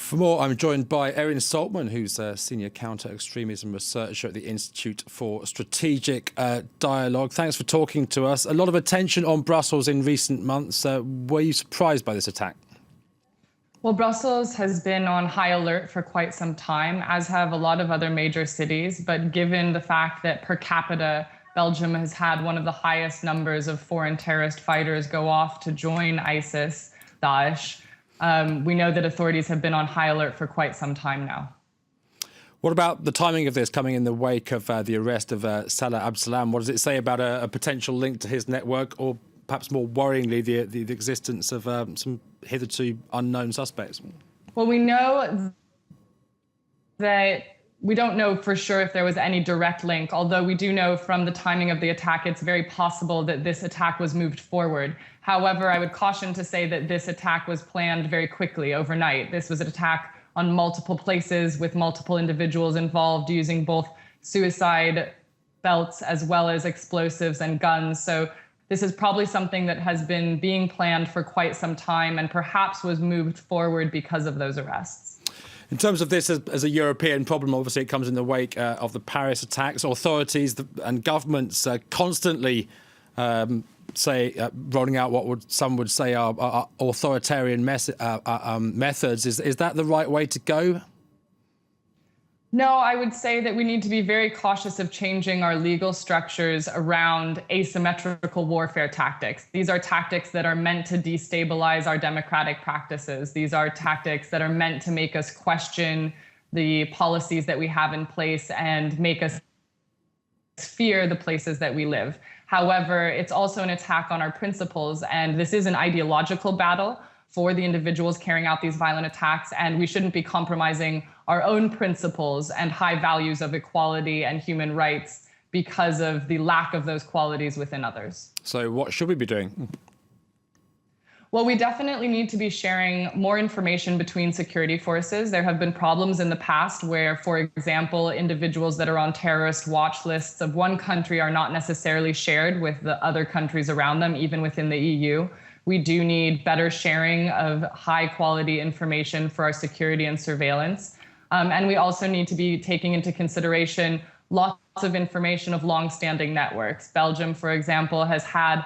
For more, I'm joined by Erin Saltman, who's a senior counter-extremism researcher at the Institute for Strategic Dialogue. Thanks for talking to us. A lot of attention on Brussels in recent months. Were you surprised by this attack? Well, Brussels has been on high alert for quite some time, as have a lot of other major cities. But given the fact that per capita, Belgium has had one of the highest numbers of foreign terrorist fighters go off to join ISIS, Daesh, we know that authorities have been on high alert for quite some time now. What about the timing of this coming in the wake of the arrest of Salah Abdeslam? What does it say about a potential link to his network, or perhaps more worryingly, the existence of some hitherto unknown suspects? Well, we know that we don't know for sure if there was any direct link, although we do know from the timing of the attack, it's very possible that this attack was moved forward. However, I would caution to say that this attack was planned very quickly, overnight. This was an attack on multiple places with multiple individuals involved using both suicide belts as well as explosives and guns. So this is probably something that has been being planned for quite some time and perhaps was moved forward because of those arrests. In terms of this as a European problem, obviously it comes in the wake of the Paris attacks. Authorities and governments constantly rolling out what some would say are authoritarian methods. Is that the right way to go? No, I would say that we need to be very cautious of changing our legal structures around asymmetrical warfare tactics. These are tactics that are meant to destabilize our democratic practices. These are tactics that are meant to make us question the policies that we have in place and make us fear the places that we live. However, it's also an attack on our principles, and this is an ideological battle for the individuals carrying out these violent attacks, and we shouldn't be compromising our own principles and high values of equality and human rights because of the lack of those qualities within others. So what should we be doing? Well, we definitely need to be sharing more information between security forces. There have been problems in the past where, for example, individuals that are on terrorist watch lists of one country are not necessarily shared with the other countries around them, even within the EU. We do need better sharing of high quality information for our security and surveillance. And we also need to be taking into consideration lots of information of long-standing networks. Belgium, for example, has had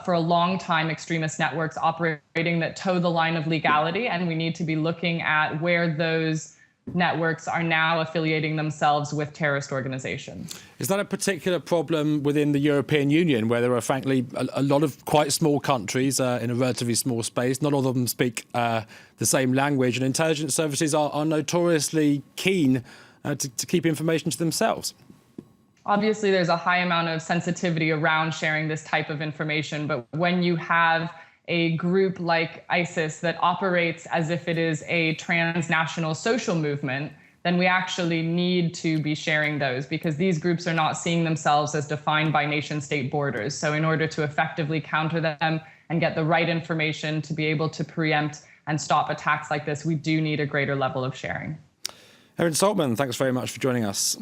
for a long time extremist networks operating that toe the line of legality, and we need to be looking at where those networks are now affiliating themselves with terrorist organizations. Is that a particular problem within the European Union, where there are frankly a lot of quite small countries in a relatively small space? Not all of them speak the same language, and intelligence services are notoriously keen to keep information to themselves. Obviously, there's a high amount of sensitivity around sharing this type of information, but when you have a group like ISIS that operates as if it is a transnational social movement, then we actually need to be sharing those, because these groups are not seeing themselves as defined by nation-state borders. So in order to effectively counter them and get the right information to be able to preempt and stop attacks like this, we do need a greater level of sharing. Erin Saltman, thanks very much for joining us.